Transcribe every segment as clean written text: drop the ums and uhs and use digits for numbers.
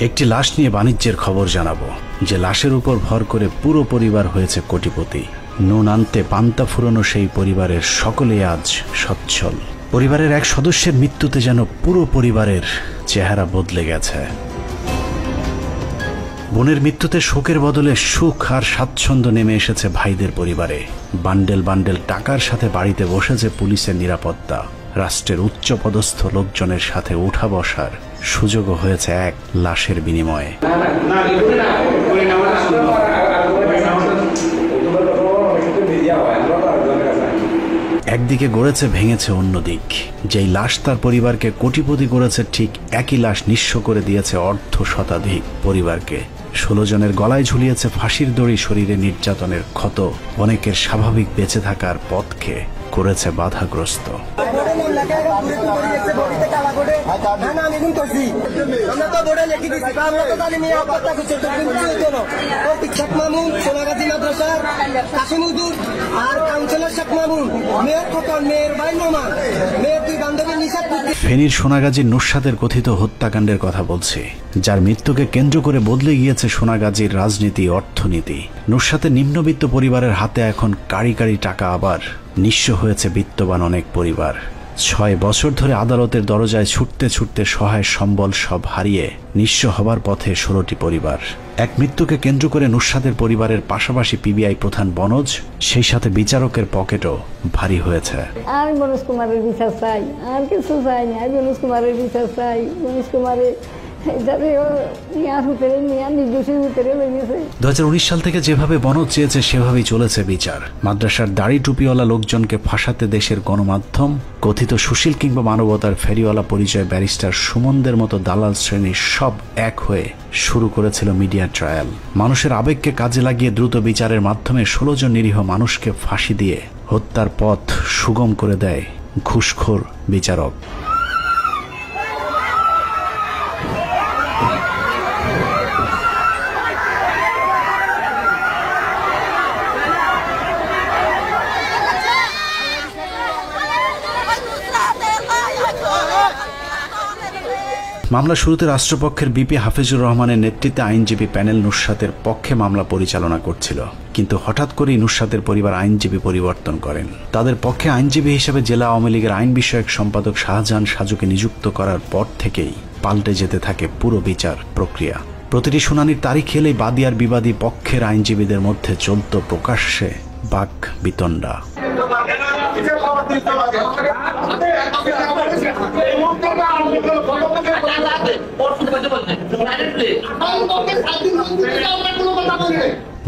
একটি লাশ নিয়ে বাণিজ্যের খবর জানাবো, যে লাশের উপর ভর করে পুরো পরিবার হয়েছে কোটিপতি। নুন আনতে পান্তা ফুরোনো সেই পরিবারের সকলেই আজ সচ্ছল। পরিবারের এক সদস্যের মৃত্যুতে যেন পুরো পরিবারের চেহারা বদলে গেছে। বোনের মৃত্যুতে শোকের বদলে সুখ আর স্বাচ্ছন্দ্য নেমে এসেছে ভাইদের পরিবারে। বান্ডেল বান্ডেল টাকার সাথে বাড়িতে বসেছে পুলিশের নিরাপত্তা। রাষ্ট্রের উচ্চপদস্থ লোকজনের সাথে উঠা বসার সুযোগও হয়েছে এক লাশের বিনিময়ে। একদিকে গড়েছে ভেঙেছে অন্যদিক। যেই লাশ তার পরিবারকে কোটিপতি করেছে, ঠিক একই লাশ নিঃস্ব করে দিয়েছে অর্ধ শতাধিক পরিবারকে। 16 জনের গলায় ঝুলিয়েছে ফাঁসির দড়ি, শরীরে নির্যাতনের ক্ষত, অনেকের স্বাভাবিক বেঁচে থাকার পথকে করেছে বাধাগ্রস্ত। ফেনীর সোনাগাজীর নুসরাতের কথিত হত্যাকাণ্ডের কথা বলছি, যার মৃত্যুকে কেন্দ্র করে বদলে গিয়েছে সোনাগাজীর রাজনীতি, অর্থনীতি। নুসরাতের নিম্নবিত্ত পরিবারের হাতে এখন কারি কারি টাকা, আবার নিঃস্ব হয়েছে বিত্তবান অনেক পরিবার। 6 বছর ধরে আদালতের দরজায় ছুটতে ছুটতে সহায় সম্বল সব হারিয়ে নিঃস্ব হবার পথে 16টি পরিবার। এক মৃত্যুকে কেন্দ্র করে নুসরাতের পরিবারের পাশাপাশি পিবিআই প্রধান বনজ, সেই সাথে বিচারকের পকেটও ভারী হয়েছে। আমি বনজ কুমারের বিচার চাই, আর কিছু চাই না। বনজ কুমারের বিচার চাই। বনজ কুমারের 2019 সাল থেকে যেভাবে বনজ চেয়েছে সেভাবেই চলেছে বিচার। মাদ্রাসার দাড়ি টুপিওয়ালা লোকজনকে ফাঁসাতে দেশের গণমাধ্যম, কথিত সুশীল কিংবা মানবতার ফেরিওয়ালা পরিচয় ব্যারিস্টার সুমনদের মতো দালাল শ্রেণীর সব এক হয়ে শুরু করেছিল মিডিয়া ট্রায়াল। মানুষের আবেগকে কাজে লাগিয়ে দ্রুত বিচারের মাধ্যমে 16 জন নিরীহ মানুষকে ফাঁসি দিয়ে হত্যার পথ সুগম করে দেয় ঘুষখোর বিচারক। মামলা শুরুতে রাষ্ট্রপক্ষের বিপি হাফিজুর রহমানের নেতৃত্বে আইনজীবী প্যানেল নুসরাতের পক্ষে মামলা পরিচালনা করছিল, কিন্তু হঠাৎ করেই নুসরাতের পরিবার আইনজীবী পরিবর্তন করেন। তাদের পক্ষে আইনজীবী হিসেবে জেলা আওয়ামী লীগের আইন বিষয়ক সম্পাদক শাহজাহান সাজুকে নিযুক্ত করার পর থেকেই পাল্টে যেতে থাকে পুরো বিচার প্রক্রিয়া। প্রতিটি শুনানির তারিখ এলেই বাদী আর বিবাদী পক্ষের আইনজীবীদের মধ্যে চলত প্রকাশ্যে বাক বিতণ্ডা।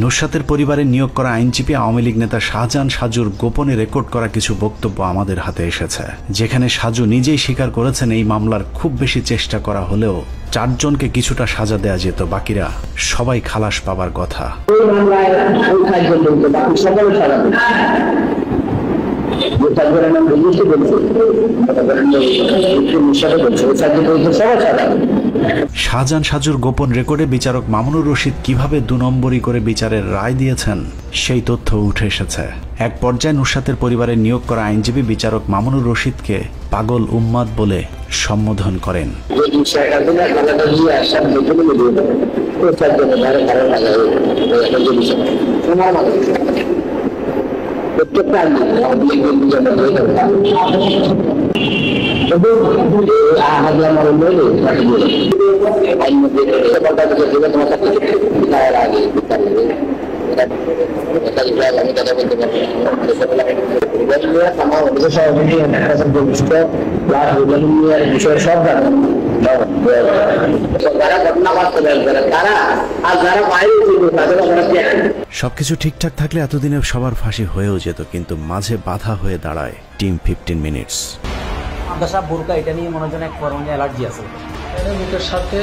নুসরাতের পরিবারের নিয়োগ করা আইনজীবী আওয়ামী লীগ নেতা শাহজাহান সাজুর গোপনে রেকর্ড করা কিছু বক্তব্য আমাদের হাতে এসেছে, যেখানে সাজু নিজেই স্বীকার করেছেন এই মামলার খুব বেশি চেষ্টা করা হলেও 4 জনকে কিছুটা সাজা দেয়া যেত, বাকিরা সবাই খালাস পাবার কথা। শাহজাহান সাজুর গোপন রেকর্ডে বিচারক মামুনুর রশিদ কিভাবে 2 নম্বরই করে বিচারের রায় দিয়েছেন সেই তথ্য উঠে এসেছে। এক পর্যায়ে নুসরাতের পরিবারের নিয়োগ করা আইনজীবী বিচারক মামুনুর রশিদকে পাগল উম্মাদ বলে সম্বোধন করেন। সবকিছু ঠিকঠাক থাকলে এতদিনে সবার ফাঁসি হয়েও যেত, কিন্তু মাঝে বাধা হয়ে দাঁড়ায় টিম 15 মিনিটস। বোরকা এটা নিয়ে মনে হয় এক ধরনের অ্যালার্জি আছে। বুকের সাথে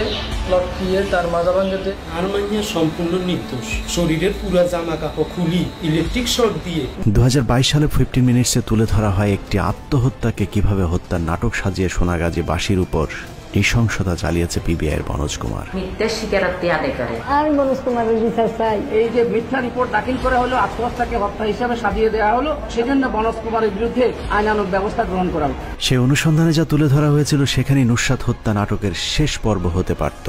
লটকিয়ে তার মাজা ভাঙতে আর মাইয়া সম্পূর্ণ নির্দোষ, শরীরের পুরো জামা কাপড় খুলি ইলেকট্রিক শক দিয়ে। 2022 সালে 15 মিনিটসে তুলে ধরা হয় একটি আত্মহত্যাকে কিভাবে হত্যার নাটক সাজিয়ে সোনাগাজী বাসীর উপর নৃশংসতা চালিয়েছে পিবিআইয়ের বনজ কুমার। মিথ্যা স্বীকারোক্তি আদায় করে। আমি বনজ কুমারের বিচার চাই। এই যে মিথ্যা রিপোর্ট দাখিল করা হলো, আত্মহত্যাকে হত্যা হিসাবে সাজিয়ে দেওয়া হলো, সেজন্য বনজ কুমারের বিরুদ্ধে আইনানুগ ব্যবস্থা গ্রহণ করা হলো। সেই অনুসন্ধানে যা তুলে ধরা হয়েছিল সেখানেই নুসরাত হত্যা নাটকের শেষ পর্ব হতে পারত,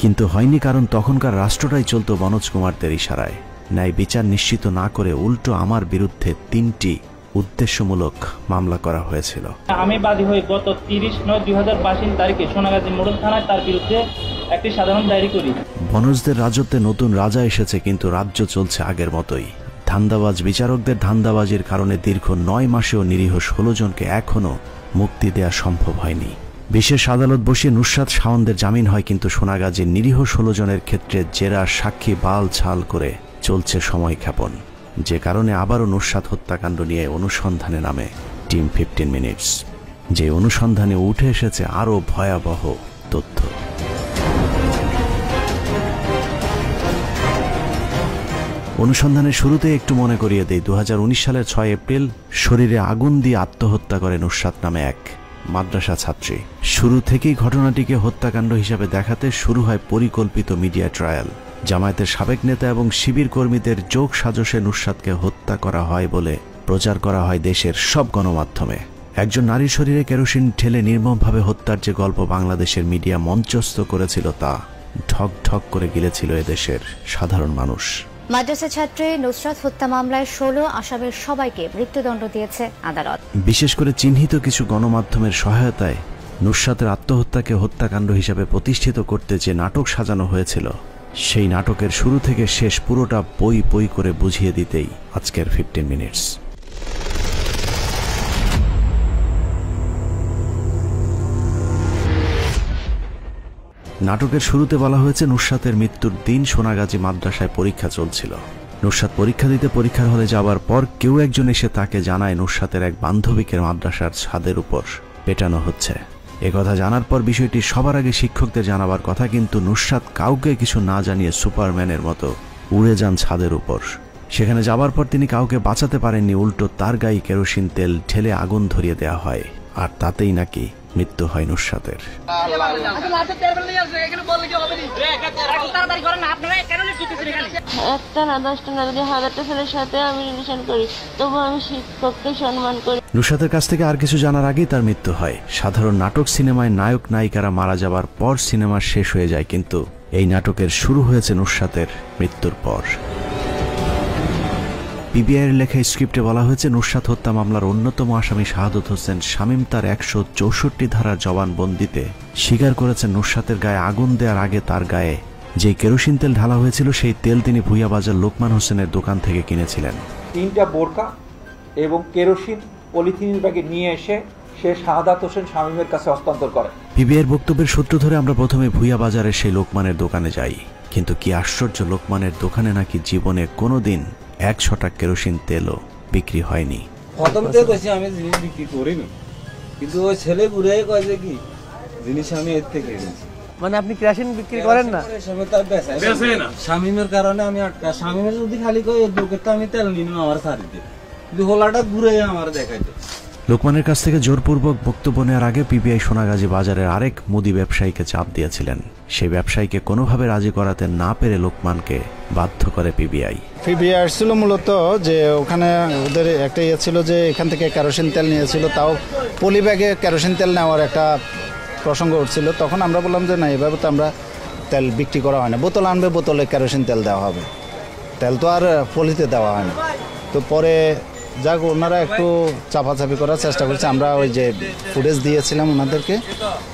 কিন্তু হয়নি, কারণ তখনকার রাষ্ট্রটাই চলত মনোজ কুমারদের ইশারায়। ন্যায় বিচার নিশ্চিত না করে উল্টো আমার বিরুদ্ধে 3টি উদ্দেশ্যমূলক মামলা করা হয়েছিল। আমি বাদী হয়ে গত 30/9/2022 তারিখে সোনাগাজী মডেল থানায় তার বিরুদ্ধে একটি সাধারণ ডায়েরি করি। বনজদের রাজত্বে নতুন রাজা এসেছে, কিন্তু রাজ্য চলছে আগের মতোই। ধান্দাবাজ বিচারকদের ধান্দাবাজির কারণে দীর্ঘ 9 মাসেও নিরীহ 16 জনকে এখনও মুক্তি দেয়া সম্ভব হয়নি। বিশেষ আদালত বসিয়ে নুসরাত শাওনদের জামিন হয়, কিন্তু সোনাগাজীর নিরীহ 16 জনের ক্ষেত্রে জেরা সাক্ষী বাল ছাল করে চলছে সময় ক্ষেপণ, যে কারণে আবারও নুসরাত হত্যাকাণ্ড নিয়ে অনুসন্ধানে নামে টিম 15 মিনিটস। যে অনুসন্ধানে উঠে এসেছে আরও ভয়াবহ তথ্য। অনুসন্ধানের শুরুতে একটু মনে করিয়ে দেই, 2019 সালের 6 এপ্রিল শরীরে আগুন দিয়ে আত্মহত্যা করে নুসরাত নামে এক মাদ্রাসা ছাত্রী। শুরু থেকেই ঘটনাটিকে হত্যাকাণ্ড হিসাবে দেখাতে শুরু হয় পরিকল্পিত মিডিয়া ট্রায়াল। জামায়াতের সাবেক নেতা এবং শিবির কর্মীদের যোগ সাজশে নুসরাতকে হত্যা করা হয় বলে প্রচার করা হয় দেশের সব গণমাধ্যমে। একজন নারীর শরীরে কেরোসিন ঢেলে নির্মমভাবে হত্যার যে গল্প বাংলাদেশের মিডিয়া মঞ্চস্থ করেছিল, তা ঢক ঢক করে গিলেছিল এদেশের সাধারণ মানুষ। মাদ্রাসা ছাত্রী নুসরাত হত্যা মামলায় 16 আসামির সবাইকে মৃত্যুদণ্ড দিয়েছে আদালত। বিশেষ করে চিহ্নিত কিছু গণমাধ্যমের সহায়তায় নুসরাতের আত্মহত্যাকে হত্যাকাণ্ড হিসাবে প্রতিষ্ঠিত করতে যে নাটক সাজানো হয়েছিল, সেই নাটকের শুরু থেকে শেষ পুরোটা বই বই করে বুঝিয়ে দিতেই আজকের 15 মিনিটস। নাটকের শুরুতে বলা হয়েছে নুসরাতের মৃত্যুর দিন সোনাগাজী মাদ্রাসায় পরীক্ষা চলছিল। নুসরাত পরীক্ষা দিতে পরীক্ষার হলে যাওয়ার পর কেউ একজন এসে তাকে জানায় নুসরাতের এক বান্ধবীকে মাদ্রাসার ছাদের উপর পেটানো হচ্ছে। একথা জানার পর বিষয়টি সবার আগে শিক্ষকদের জানাবার কথা, কিন্তু নুসরাত কাউকে কিছু না জানিয়ে সুপারম্যানের মতো উড়ে যান ছাদের উপর। সেখানে যাবার পর তিনি কাউকে বাঁচাতে পারেননি, উল্টো তার গায়ে কেরোসিন তেল ঢেলে আগুন ধরিয়ে দেওয়া হয়, আর তাতেই নাকি মৃত্যু হয় নুসরাতের। নুসরাতের কাছ থেকে আর কিছু জানার আগেই তার মৃত্যু হয়। সাধারণ নাটক সিনেমায় নায়ক নায়িকারা মারা যাবার পর সিনেমা শেষ হয়ে যায়, কিন্তু এই নাটকের শুরু হয়েছে নুসরাতের মৃত্যুর পর। পিবিআইয়ের লেখা স্ক্রিপ্টে বলা হয়েছে, নুসরাত হত্যা মামলার অন্যতম আসামি শাহাদত হোসেন শামীম তার 164 ধারার জবানবন্দিতে স্বীকার করেছেন নুসরাতের গায়ে আগুন দেওয়ার আগে তার গায়ে যে কেরোসিন তেল ঢালা হয়েছিল, সেই তেল তিনি ভুইয়া বাজার লোকমান হোসেনের দোকান থেকে কিনেছিলেন। 3টা বোরকা এবং কেরোসিন পলিথিনের ব্যাগে নিয়ে এসে সে শাহাদাত হোসেন শামীমের কাছে হস্তান্তর করে। পিবিআইয়ের বক্তব্যের সূত্র ধরে আমরা প্রথমে ভুইয়া বাজারের সেই লোকমানের দোকানে যাই, কিন্তু কি আশ্চর্য, লোকমানের দোকানে নাকি জীবনে কোনোদিন 1 ছটাক কেরোসিন তেলও বিক্রি হয়নি। প্রথম থেকে কইছি আমি জিনিস বিক্রি করিনি, কিন্তু ওই ছেলে ঘুরে কয় যে কি জিনিস আমি এর থেকে কিনেছি। মানে আপনি কেরোসিন বিক্রি করেন না? শামীমের কারণে আমি আটকা। শামীমের যদি খালি কই দোকানে তো আমি তেল নিলাম আমার সারিতে, কিন্তু হোলাটা ঘুরে আমার দেখাইতে। লোকমানের কাছ থেকে জোরপূর্বক বক্তব্য নেওয়ার আগে পিবিআই সোনাগাজী বাজারের আরেক মুদি ব্যবসায়ীকে চাপ দিয়েছিলেন। সেই ব্যবসায়ীকে কোনোভাবে রাজি করাতে না পেরে লোকমানকে বাধ্য করে পিবিআই। পিবিআই আসছিল মূলত যে ওখানে ওদের একটা ইয়ে ছিল যে এখান থেকে কেরোসিন তেল নিয়েছিল, তাও পলি ব্যাগে কেরোসিন তেল নেওয়ার একটা প্রসঙ্গ উঠছিল। তখন আমরা বললাম যে না, এভাবে তো আমরা তেল বিক্রি করা হয় না, বোতল আনবে, বোতলে কেরোসিন তেল দেওয়া হবে, তেল তো আর পলিতে দেওয়া হয় না। তো পরে যাক ওনারা একটু চাপাচাপি করার চেষ্টা করছে। আমরা ওই যে ফুটেজ দিয়েছিলাম ওনাদেরকে,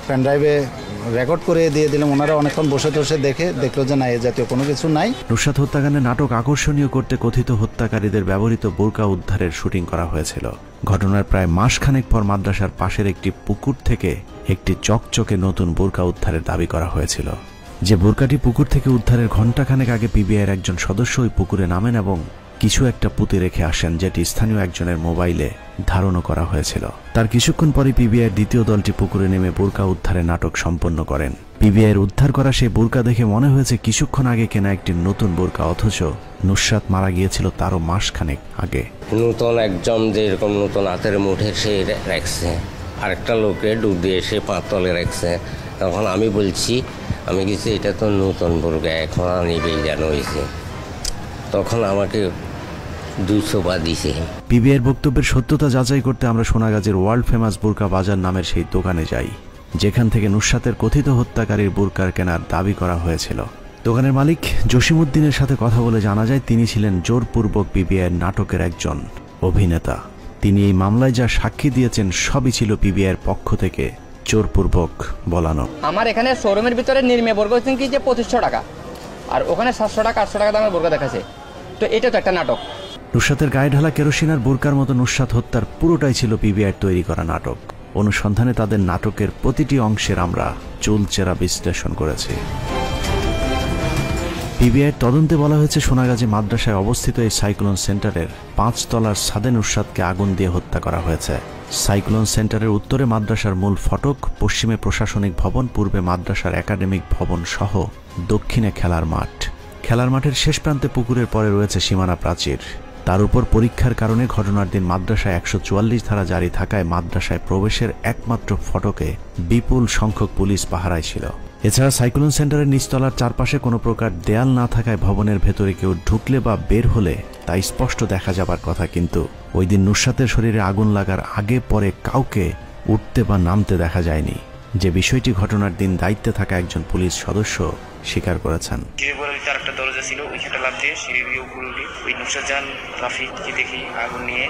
পেন ড্রাইভে রেকর্ড করে দিয়ে দিলাম। ওনারা অনেকক্ষণ বসে বসে দেখলো যে না, এ জাতীয় কোনো কিছু নাই। নুসরাত হত্যাকাণ্ডের নাটক আকর্ষণীয় করতে কথিত হত্যাকারীদের ব্যবহৃত বোরকা উদ্ধারের শুটিং করা হয়েছিল। ঘটনার প্রায় মাসখানেক পর মাদ্রাসার পাশের একটি পুকুর থেকে একটি চকচকে নতুন বোরকা উদ্ধারের দাবি করা হয়েছিল। যে বোরকাটি পুকুর থেকে উদ্ধারের ঘণ্টাখানেক আগে পিবিআইয়ের একজন সদস্য ওই পুকুরে নামেন এবং কিছু একটা পুঁতে রেখে আসেন, যেটি স্থানীয় একজনের মোবাইলে ধারণও করা হয়েছিল। তার কিছুক্ষণ পরে পিবিআইয়ের দ্বিতীয় দলটি পুকুরে নেমে বোরকা উদ্ধারের নাটক সম্পন্ন করেন। পিবিআইয়ের উদ্ধার করা সেই বোরকা দেখে মনে হয়েছে কিছুক্ষণ আগে কেনা একটি নতুন বোরকা, অথচ নুসরাত মারা গিয়েছিল তারও মাসখানেক আগে। নতুন একজন যেরকম নতুন হাতের মুঠে সে রাখছে, আরেকটা লোকে ডুব দিয়ে সে পাতলে রাখছে। তখন আমি বলছি, আমি কিছু এটা তো নতুন বোরকা, এখন নিবেই জানো হয়েছে। তখন আমাকে 200 বা দিছে। পিবিআইয়ের বক্তব্যের সত্যতা যাচাই করতে আমরা সোনাগাজীর ওয়ার্ল্ড ফেমাস বোরকা বাজার নামের সেই দোকানে যাই। যেখান থেকে নুসরাতের কথিত হত্যাকারীর বুরকার কেনার দাবি করা হয়েছিল। দোকানের মালিক জসিমউদ্দিনের সাথে কথা বলে জানা যায় তিনি ছিলেন জোরপূর্বক পিবিআইয়ের নাটকের একজন অভিনেতা। তিনি এই মামলায় যা সাক্ষী দিয়েছেন সবই ছিল পিবিআইয়ের পক্ষ থেকে জোরপূর্বক বলানো। আমার এখানে শোরুমের ভিতরে নির্মে বোরকা হচ্ছেন কি যে 2500 টাকা, আর ওখানে 700 টাকা 800 টাকা দামের বোরকা দেখাচ্ছে, তো এটা তো একটা নাটক। নুসরাতের গায়ে ঢালা কেরোসিন আর বুরকার মতো নুসরাত হত্যার পুরোটাই ছিল পিবিআইয়ের তৈরি করা নাটক। অনুসন্ধানে তাদের নাটকের প্রতিটি অংশের আমরা চুলচেরা বিশ্লেষণ করেছি। পিবিআইয়ের তদন্তে বলা হয়েছে সোনাগাজী মাদ্রাসায় অবস্থিত এই সাইক্লোন সেন্টারের 5 তলার ছাদে নুসরাতকে আগুন দিয়ে হত্যা করা হয়েছে। সাইক্লোন সেন্টারের উত্তরে মাদ্রাসার মূল ফটক, পশ্চিমে প্রশাসনিক ভবন, পূর্বে মাদ্রাসার একাডেমিক ভবন সহ দক্ষিণে খেলার মাঠ। খেলার মাঠের শেষ প্রান্তে পুকুরের পরে রয়েছে সীমানা প্রাচীর। তার উপর পরীক্ষার কারণে ঘটনার দিন মাদ্রাসায় 144 ধারা জারি থাকায় মাদ্রাসায় প্রবেশের একমাত্র ফটকে বিপুল সংখ্যক পুলিশ পাহারায় ছিল। এছাড়া সাইক্লোন সেন্টারের নিচতলার চারপাশে কোনো প্রকার দেয়াল না থাকায় ভবনের ভেতরে কেউ ঢুকলে বা বের হলে তা স্পষ্ট দেখা যাবার কথা, কিন্তু ওই দিন নুসরাতের শরীরে আগুন লাগার আগে পরে কাউকে উঠতে বা নামতে দেখা যায়নি, যে বিষয়টি ঘটনার দিন দায়িত্বে থাকা একজন পুলিশ সদস্য স্বীকার করেছেন। একটা দরজা ছিল, ওইখানটা লাফ দিয়ে সিঁড়ি দিয়ে উপরে উঠে ওই নুসরাত জাহান রাফিকে দেখি আগুন নিয়ে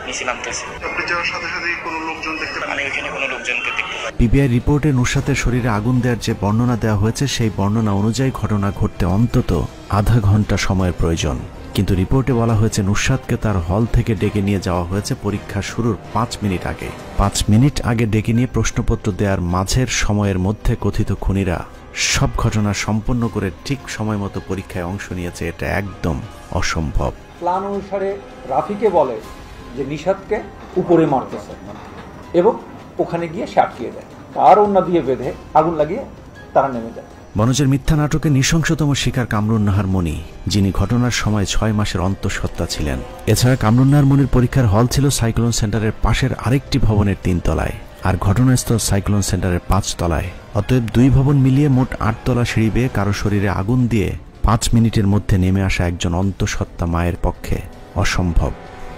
নিচে নামতেছে। আপনি যাওয়ার সাথে সাথে কোনো লোকজন দেখতে পান? আমি ওইখানে কোনো লোকজনকে দেখতে পাই। পিবিআই রিপোর্টে নুসরাতের শরীরে আগুন দেওয়ার যে বর্ণনা দেওয়া হয়েছে সেই বর্ণনা অনুযায়ী ঘটনা ঘটতে অন্তত আধা ঘন্টা সময়ের প্রয়োজন, কিন্তু রিপোর্টে বলা হয়েছে নুসরাতকে তার হল থেকে ডেকে নিয়ে যাওয়া হয়েছে পরীক্ষা শুরুর 5 মিনিট আগে। 5 মিনিট আগে ডেকে নিয়ে প্রশ্নপত্র দেওয়ার মাঝের সময়ের মধ্যে কথিত খুনিরা সব ঘটনা সম্পন্ন করে ঠিক সময় মতো পরীক্ষায় অংশ নিয়েছে, এটা একদম অসম্ভব। প্ল্যান অনুসারে রাফিকে বলে যে নিশাতকে উপরে মারতেছে এবং ওখানে গিয়ে সে আটকিয়ে দেয়, তার ওন্না দিয়ে বেঁধে আগুন লাগিয়ে তারা নেমে যায়। বনজের মিথ্যা নাটকে নৃশংসতম শিকার কামরুন নাহার মনি, যিনি ঘটনার সময় 6 মাসের অন্তঃসত্ত্বা ছিলেন। এছাড়া কামরুন নাহার মনির পরীক্ষার হল ছিল সাইক্লোন সেন্টারের পাশের আরেকটি ভবনের 3 তলায়, আর ঘটনাস্থল সাইক্লোন সেন্টারের 5 তলায়। অতএব 2 ভবন মিলিয়ে মোট 8 তলা সিঁড়ি বেয়ে কারো শরীরে আগুন দিয়ে 5 মিনিটের মধ্যে নেমে আসা একজন অন্তঃসত্ত্বা মায়ের পক্ষে অসম্ভব।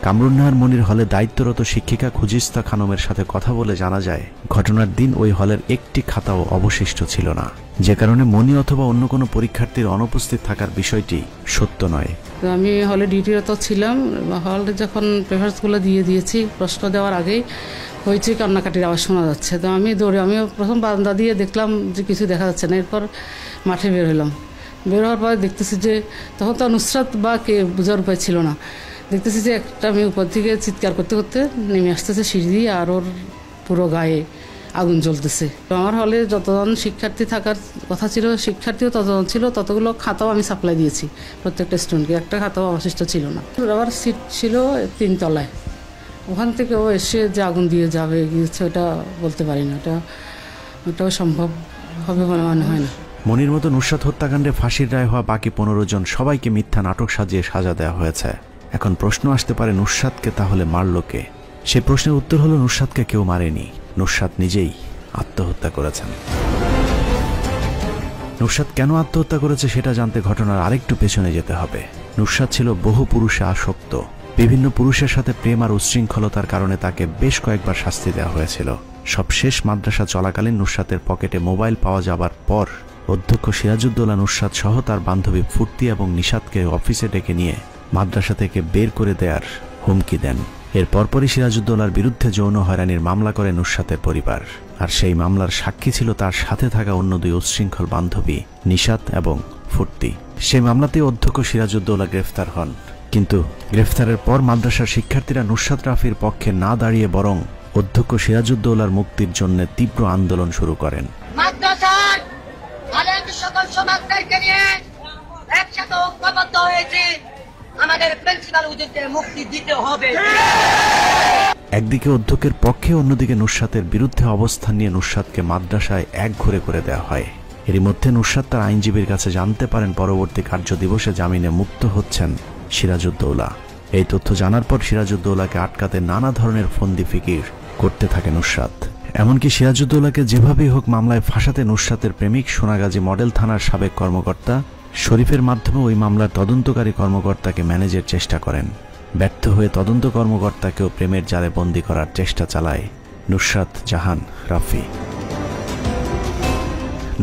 কামরুন নাহার মনির হলে দায়িত্বরত শিক্ষিকা খুজিস্তা খানমের সাথে কথা বলে জানা যায় ঘটনার দিন ওই হলের একটি খাতাও অবশিষ্ট ছিল না, যে কারণে মনি অথবা অন্য কোনো পরীক্ষার্থীর অনুপস্থিত থাকার বিষয়টি সত্য নয়। আমি হলে ডিউটিরত ছিলাম, হলে যখন পেপারসগুলো দিয়ে দিয়েছি প্রশ্ন দেওয়ার আগেই হয়েছে কান্নাকাটির আওয়াজ শোনা যাচ্ছে, তো আমি প্রথম বারান্দা দিয়ে দেখলাম যে কিছু দেখা যাচ্ছে না, এরপর মাঠে বের হলাম। বের হওয়ার পরে দেখতেছি যে তখন তো নুসরাত বা কে বোঝার উপায় ছিল না, দেখতেছি যে একটা মেয়ে উপর থেকে চিৎকার করতে করতে নেমে আসতেছে সিঁড়ি দিয়ে, আর ওর পুরো গায়ে আগুন জ্বলতেছে। আমার হলে যতজন শিক্ষার্থী থাকার কথা ছিল শিক্ষার্থীও ততজন ছিল, ততগুলো খাতাও আমি সাপ্লাই দিয়েছি প্রত্যেকটা স্টুডেন্টকে, একটা খাতাও অবশিষ্ট ছিল না। আবার সিট ছিল 3 তলায়, ওখান থেকে ও এসে যে আগুন দিয়ে যাবে গিয়েছে ওটা বলতে পারি না, ওটাও সম্ভব হবে বলে মনে হয় না। মনির মতো নুসরাত হত্যাকাণ্ডে ফাঁসির রায় হওয়া বাকি 15 জন সবাইকে মিথ্যা নাটক সাজিয়ে সাজা দেওয়া হয়েছে। এখন প্রশ্ন আসতে পারে নুসরাতকে তাহলে মারল কে? সে প্রশ্নের উত্তর হলো নুসরাতকে কেউ মারেনি, নুসরাত নিজেই আত্মহত্যা করেছেন। নুসরাত কেন আত্মহত্যা করেছে সেটা জানতে ঘটনার আরেকটু পেছনে যেতে হবে। নুসরাত ছিল বহু পুরুষে আসক্ত, বিভিন্ন পুরুষের সাথে প্রেম আর উচ্ছৃঙ্খলতার কারণে তাকে বেশ কয়েকবার শাস্তি দেওয়া হয়েছিল। সবশেষ মাদ্রাসা চলাকালীন নুসরাতের পকেটে মোবাইল পাওয়া যাবার পর অধ্যক্ষ সিরাজউদ্দৌলা নুসরাত সহ তার বান্ধবী ফুর্তি এবং নিশাতকে অফিসে ডেকে নিয়ে মাদ্রাসা থেকে বের করে দেওয়ার হুমকি দেন। এর পরপরই সিরাজউদ্দৌলার বিরুদ্ধে যৌন হয়রানির মামলা করে নুসরাতের পরিবার, আর সেই মামলার সাক্ষী ছিল তার সাথে থাকা অন্য 2 উচ্ছৃঙ্খল বান্ধবী নিশাত এবং ফুর্তি। সেই মামলাতে অধ্যক্ষ সিরাজউদ্দৌলা গ্রেফতার হন, কিন্তু গ্রেফতারের পর মাদ্রাসার শিক্ষার্থীরা নুসরাত রাফির পক্ষে না দাঁড়িয়ে বরং অধ্যক্ষ সিরাজউদ্দৌলার মুক্তির জন্য তীব্র আন্দোলন শুরু করেন। সকল সমাজকে নিয়ে একসাথে ঐক্যবদ্ধ হয়েছে, আমাদের প্রিন্সিপাল হুজুরকে মুক্তি দিতে হবে। একদিকে অধ্যক্ষের পক্ষে, অন্যদিকে নুসরাতের বিরুদ্ধে অবস্থান নিয়ে নুসরাতকে মাদ্রাসায় একঘরে করে দেওয়া হয়। এরই মধ্যে নুসরাত তার আইনজীবীর কাছে জানতে পারেন পরবর্তী কার্য দিবসে জামিনে মুক্ত হচ্ছেন সিরাজউদ্দৌলা। এই তথ্য জানার পর সিরাজউদ্দৌলাকে আটকাতে নানা ধরনের ফন্দি ফিকির করতে থাকে নুসরাত। এমনকি সিরাজউদ্দৌলাকে যেভাবেই হোক মামলায় ফাঁসাতে নুসরাতের প্রেমিক সোনাগাজী মডেল থানার সাবেক কর্মকর্তা শরীফের মাধ্যমে ওই মামলার তদন্তকারী কর্মকর্তাকে ম্যানেজের চেষ্টা করেন। ব্যর্থ হয়ে তদন্ত কর্মকর্তাকেও প্রেমের জালে বন্দী করার চেষ্টা চালায় নুসরাত জাহান রাফি।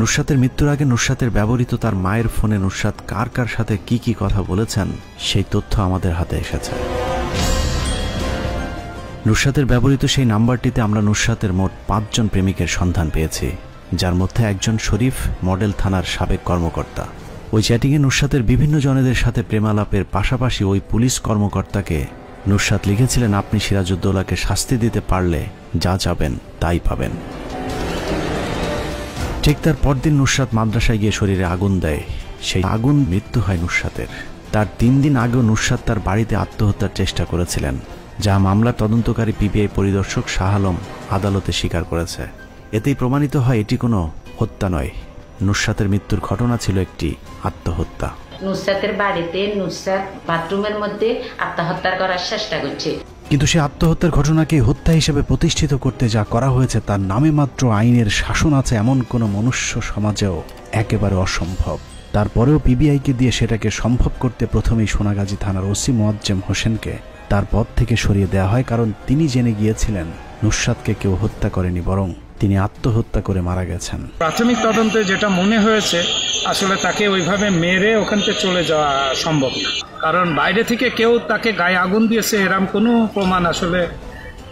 নুসরাতের মৃত্যুর আগে নুসরাতের ব্যবহৃত তার মায়ের ফোনে নুসরাত কার কার সাথে কি কি কথা বলেছেন সেই তথ্য আমাদের হাতে এসেছে। নুসরাতের ব্যবহৃত সেই নাম্বারটিতে আমরা নুসরাতের মোট 5 জন প্রেমিকের সন্ধান পেয়েছি, যার মধ্যে একজন শরীফ মডেল থানার সাবেক কর্মকর্তা। ওই চ্যাটিংয়ে নুসরাতের বিভিন্ন জনেদের সাথে প্রেমালাপের পাশাপাশি ওই পুলিশ কর্মকর্তাকে নুসরাত লিখেছিলেন, আপনি সিরাজউদ্দৌলাকে শাস্তি দিতে পারলে যা চাবেন তাই পাবেন। ঠিক তার পরদিন নুসরাত মাদ্রাসায় গিয়ে শরীরে আগুন দেয়। সেই আগুন মৃত্যু হয় নুসরাতের। তার 3 দিন আগেও নুসরাত তার বাড়িতে আত্মহত্যার চেষ্টা করেছিলেন, যা মামলার তদন্তকারী পিবিআই পরিদর্শক শাহ আলম আদালতে স্বীকার করেছে। এতেই প্রমাণিত হয় এটি কোনো হত্যা নয়, নুসরাতের মৃত্যুর ঘটনা ছিল একটি আত্মহত্যা। নুসরাতের বাড়িতে নুসরাত বাথরুমের মধ্যে আত্মহত্যা করার চেষ্টা করছে, কিন্তু সে আত্মহত্যার ঘটনাকে হত্যা হিসেবে প্রতিষ্ঠিত করতে যা করা হয়েছে তার নামে মাত্র আইনের শাসন আছে এমন কোনো মনুষ্য সমাজেও একেবারে অসম্ভব। তারপরেও পিবিআইকে দিয়ে সেটাকে সম্ভব করতে প্রথমেই সোনাগাজী থানার ওসি মোয়াজ্জেম হোসেনকে তার পদ থেকে সরিয়ে দেওয়া হয়, কারণ তিনি জেনে গিয়েছিলেন নুসরাতকে কেউ হত্যা করেনি, বরং তিনি আত্মহত্যা করে মারা গেছেন। প্রাথমিক তদন্তে যেটা মনে হয়েছে আসলে তাকে ওইভাবে মেরে ওখান থেকে চলে যাওয়া সম্ভব না, কারণ বাইরে থেকে কেউ তাকে গায়ে আগুন দিয়েছে এরকম কোনো প্রমাণ আসলে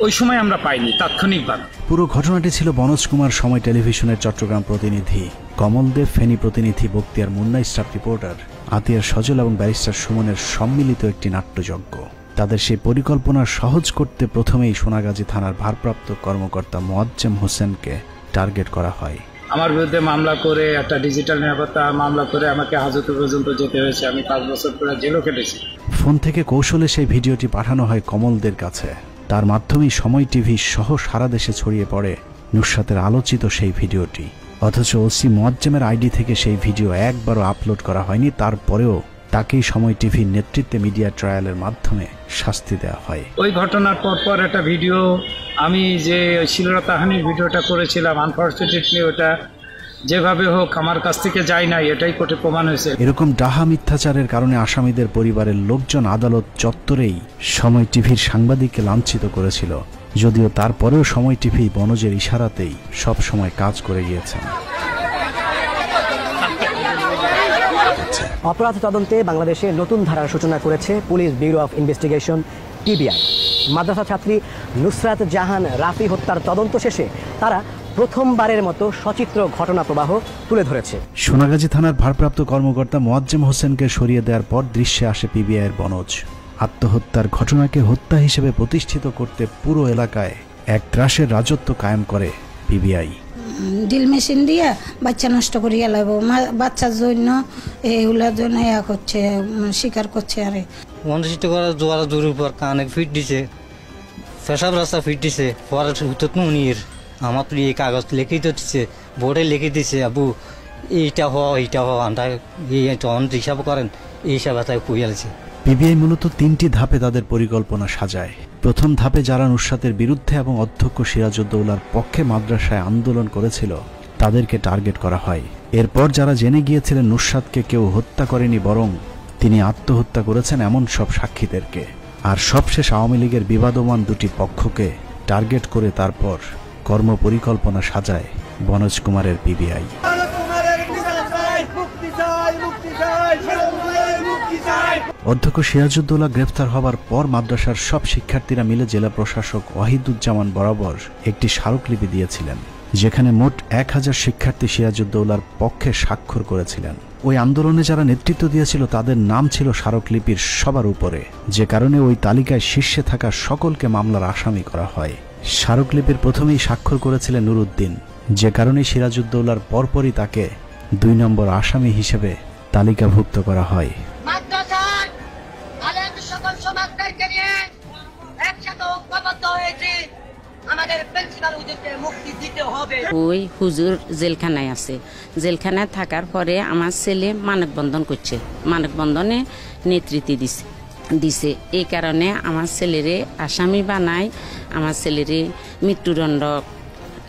ওই সময় আমরা পাইনি তাৎক্ষণিকভাবে। পুরো ঘটনাটি ছিল বনজ কুমার, সময় টেলিভিশনের চট্টগ্রাম প্রতিনিধি কমল দেব, ফেনী প্রতিনিধি বক্তিয়ার মুন্না, স্টাফ রিপোর্টার আতিয়ার সজল এবং ব্যারিস্টার সুমনের সম্মিলিত একটি নাট্যযজ্ঞ। তাদের সেই পরিকল্পনা সহজ করতে প্রথমেই সোনাগাজী থানার ভারপ্রাপ্ত কর্মকর্তা মোয়াজ্জেম হোসেনকে টার্গেট করা হয়। আমার বিরুদ্ধে মামলা করে একটা ডিজিটাল নিরাপত্তা মামলা করে আমাকে হাজতে পর্যন্ত যেতে হয়েছে। আমি 5 বছর পরে জেলও কেটেছি। ফোন থেকে কৌশলে সেই ভিডিওটি পাঠানো হয় কমলদের কাছে। তার মাধ্যমেই সময় টিভি সহ সারা দেশে ছড়িয়ে পড়ে নুসরাতের আলোচিত সেই ভিডিওটি। অথচ ওসি মোয়াজ্জেমের আইডি থেকে সেই ভিডিও একবারও আপলোড করা হয়নি। তারপরেও তাকেই সময় টিভির নেতৃত্বে মিডিয়া ট্রায়ালের মাধ্যমে শাস্তি দেওয়া হয়। ওই ঘটনার পর একটা ভিডিও, আমি যে শিলরাতাহানির ভিডিওটা করেছিলাম, আনফর্চুনেটলি ওটা যেভাবে হোক আমার কাছ থেকে যায় না, এটাই কোর্টে প্রমাণ হয়েছে। এরকম ডাহা মিথ্যাচারের কারণে আসামিদের পরিবারের লোকজন আদালত চত্বরেই সময় টিভির সাংবাদিককে লাঞ্ছিত করেছিল, যদিও তারপরেও সময় টিভি বনজের ইশারাতেই সব সময় কাজ করে গিয়েছেন। অপরাধ তদন্তে বাংলাদেশে নতুন ধারার সূচনা করেছে police bureau of investigation PBI. মাদ্রাসা ছাত্রী নুসরাত জাহান রাফি হত্যার তদন্ত শেষে তারা প্রথমবারের মতো সচিত্র ঘটনা প্রবাহ তুলে ধরেছে। সোনাগাজী থানার ভারপ্রাপ্ত কর্মকর্তা মোয়াজ্জেম হোসেনকে সরিয়ে দেওয়ার পর দৃশ্যে আসে পিবিআইয়ের বনজ। আত্মহত্যার ঘটনাকে হত্যা হিসেবে প্রতিষ্ঠিত করতে পুরো এলাকায় এক ত্রাসের রাজত্ব কায়েম করে পিবিআই। ড্রিল মেশিন দিয়ে বাচ্চা নষ্ট করিয়া লাগব, বাচ্চার জন্য এগুলোর জন্য করছে, স্বীকার করছে। আরে মনসিষ্ট করা জোয়ার জোরের উপর কানে ফিট দিছে, পেশাব রাস্তা ফিট দিছে, পরে হুতত নুনির আমার তো এই কাগজ লিখে দিচ্ছে, বোর্ডে লিখে দিছে, আবু এইটা হ আন্ডা এই হিসাব করেন, এই হিসাবে তাই কুইয়ালছে। পিবিআই মূলত 3টি ধাপে তাদের পরিকল্পনা সাজায়। প্রথম ধাপে যারা নুসরাতের বিরুদ্ধে এবং অধ্যক্ষ সিরাজউদ্দৌলার পক্ষে মাদ্রাসায় আন্দোলন করেছিল তাদেরকে টার্গেট করা হয়। এরপর যারা জেনে গিয়েছিলেন নুসরাতকে কেউ হত্যা করেনি, বরং তিনি আত্মহত্যা করেছেন এমন সব সাক্ষীদেরকে। আর সবশেষ আওয়ামী লীগের বিবাদমান 2টি পক্ষকে টার্গেট করে তারপর কর্মপরিকল্পনা সাজায় বনজ কুমারের পিবিআই। অধ্যক্ষ সিরাজউদ্দৌলা গ্রেফতার হবার পর মাদ্রাসার সব শিক্ষার্থীরা মিলে জেলা প্রশাসক ওয়াহিদুজ্জামান বরাবর একটি স্মারকলিপি দিয়েছিলেন, যেখানে মোট 1000 শিক্ষার্থী সিরাজউদ্দৌলার পক্ষে স্বাক্ষর করেছিলেন। ওই আন্দোলনে যারা নেতৃত্ব দিয়েছিল তাদের নাম ছিল স্মারকলিপির সবার উপরে, যে কারণে ওই তালিকায় শীর্ষে থাকা সকলকে মামলার আসামি করা হয়। স্মারকলিপির প্রথমেই স্বাক্ষর করেছিলেন নুরুদ্দিন, যে কারণে সিরাজউদ্দৌলার পরপরই তাকে 2 নম্বর আসামি হিসেবে তালিকাভুক্ত করা হয়। ওই হুজুর জেলখানায় আছে, জেলখানায় থাকার পরে আমার ছেলে মানববন্ধন করছে, মানববন্ধনে নেতৃত্ব দিছে। এই কারণে আমার ছেলেরে আসামি বানায়, আমার ছেলেরে মৃত্যুদণ্ড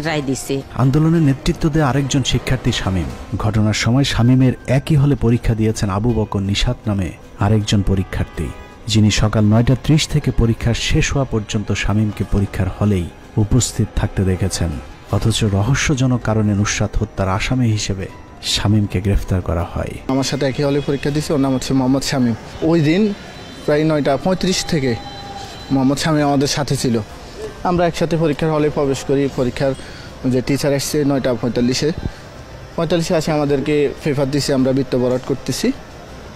রায় দিছে। আন্দোলনের নেতৃত্ব দেয় আরেকজন শিক্ষার্থী শামীম। ঘটনার সময় শামীমের একই হলে পরীক্ষা দিয়েছেন আবু বকর নিশাত নামে আরেকজন পরীক্ষার্থী, যিনি সকাল 9:30 থেকে পরীক্ষা শেষ হওয়া পর্যন্ত শামীমকে পরীক্ষার হলেই উপস্থিত থাকতে দেখেছেন। অথচ রহস্যজনক কারণে নুসরাত হত্যার আসামি হিসেবে শামীমকে গ্রেফতার করা হয়। আমার সাথে একই হলে পরীক্ষা দিয়েছে, ওর নাম হচ্ছে মোহাম্মদ শামীম। ওই দিন প্রায় 9:35 থেকে মোহাম্মদ শামীম আমাদের সাথে ছিল। আমরা একসাথে পরীক্ষার হলে প্রবেশ করি। পরীক্ষার যে টিচার এসছে 9:45 আসে, আমাদেরকে পেপার দিছে, আমরা বৃত্ত ভরাট করতেছি।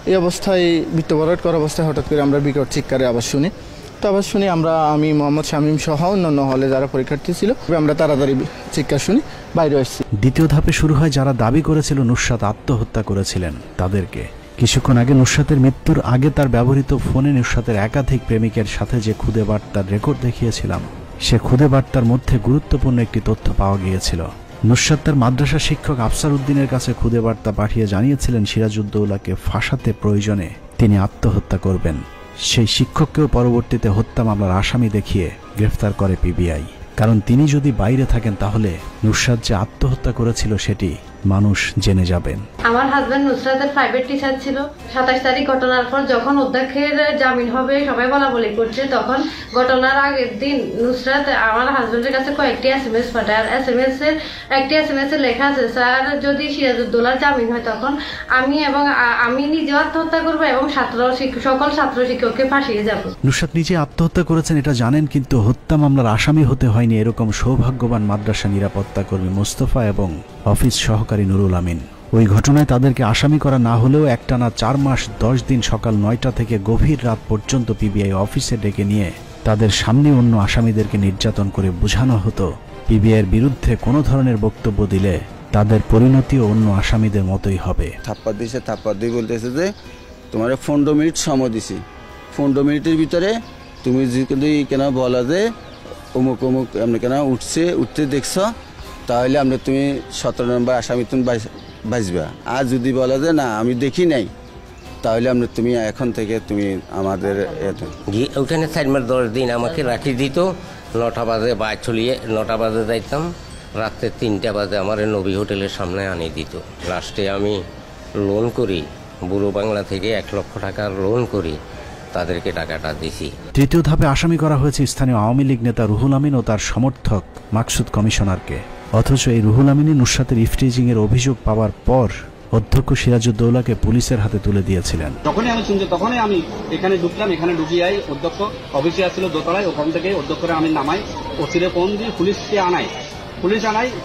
এই অবস্থায় বৃত্ত ভরাট করার অবস্থায় হঠাৎ করে আমরা বিকট চিৎকারে আওয়াজ শুনি। তো আওয়াজ শুনি আমি মোহাম্মদ শামীম সহ অন্যান্য হলে যারা পরীক্ষার্থী ছিল, আমরা তাড়াতাড়ি চিৎকার শুনি, বাইরে আসছি। দ্বিতীয় ধাপে শুরু হয় যারা দাবি করেছিল নুসরাত আত্মহত্যা করেছিলেন তাদেরকে। কিছুক্ষণ আগে নুসরাতের মৃত্যুর আগে তার ব্যবহৃত ফোনে নুসরাতের একাধিক প্রেমিকের সাথে যে খুদে বার্তার রেকর্ড দেখিয়েছিলাম, সে খুদে বার্তার মধ্যে গুরুত্বপূর্ণ একটি তথ্য পাওয়া গিয়েছিল। নুসরাত তার মাদ্রাসা শিক্ষক আফসার উদ্দিনের কাছে খুদে বার্তা পাঠিয়ে জানিয়েছিলেন সিরাজউদ্দৌলাকে ফাঁসাতে প্রয়োজনে তিনি আত্মহত্যা করবেন। সেই শিক্ষককেও পরবর্তীতে হত্যা মামলার আসামি দেখিয়ে গ্রেফতার করে পিবিআই। কারণ তিনি যদি বাইরে থাকেন তাহলে নুসরাত যে আত্মহত্যা করেছিল সেটি মানুষ জেনে যাবেন। আমার হাজবেন্ড নুসরাতের প্রাইভেট টিচার ছিল। 27 তারিখ ঘটনার পর যখন অধ্যক্ষের জামিন হবে সবাই বলা বলি করছে, তখন ঘটনার আগের দিন নুসরাত আমার হাজবেন্ডের কাছে কয়েকটি SMS পাঠায়। আর একটি SMS এ লেখা আছে, স্যার যদি সিরাজউদ্দৌলার জামিন হয় তখন আমি নিজে আত্মহত্যা করবো এবং সকল ছাত্র শিক্ষককে ফাঁসিয়ে যাব। নুসরাত নিজে আত্মহত্যা করেছেন এটা জানেন, কিন্তু হত্যা মামলার আসামি হতে হয়নি এরকম সৌভাগ্যবান মাদ্রাসা নিরাপত্তা কর্মী মোস্তফা এবং অফিস সহকারী নুরুল আমিন। ওই ঘটনায় তাদেরকে আসামি করা না হলেও একটানা 4 মাস 10 দিন সকাল 9টা থেকে গভীর রাত পর্যন্ত পিবিআই অফিসে ডেকে নিয়ে তাদের সামনে অন্য আসামিদেরকে নির্যাতন করে বোঝানো হতো পিবিআইয়ের বিরুদ্ধে কোনো ধরনের বক্তব্য দিলে তাদের পরিণতিও অন্য আসামিদের মতোই হবে। থাপ্পড় দিয়ে বলতেছে যে তোমার 15 মিনিট সময় দিছি, 15 মিনিটের ভিতরে তুমি যদি কেন বলা যে অমুক আপনি কেন উঠতে দেখছ, তাহলে আমরা তুমি 17 নম্বর আসামি তুমি বাঁচবা। আর যদি বলা যে না আমি দেখি নাই, তাহলে আমরা তুমি এখন থেকে তুমি আমাদের ওখানে 4 মাস 10 দিন আমাকে রাখি দিত। 9টা বাজে বাই চলিয়ে 9টা বাজে যাইতাম, রাত্রে 3টা বাজে আমার নবী হোটেলের সামনে আনিয়ে দিত। লাস্টে আমি লোন করি, বুড়ো বাংলা থেকে 1 লক্ষ টাকার লোন করি, তাদেরকে টাকাটা দিছি। তৃতীয় ধাপে আসামি করা হয়েছে স্থানীয় আওয়ামী লীগ নেতা রুহুল আমিন ও তার সমর্থক মাকসুদ কমিশনারকে। অথচ এই রুহুল আমিনই নুসরাতের ইফটিজিং এর অভিযোগ পাওয়ার পর অধ্যক্ষ সিরাজউদ্দৌলাকে পুলিশের হাতে তুলে দিয়েছিলেন। যখনই আমি শুনছি তখনই আমি এখানে ঢুকলাম। এখানে ঢুকিয়ে অধ্যক্ষ অফিসে আসছিল দোতলায়, ওখান থেকে অধ্যক্ষরে আমি নামাই, ওসিরে ফোন দিয়ে পুলিশকে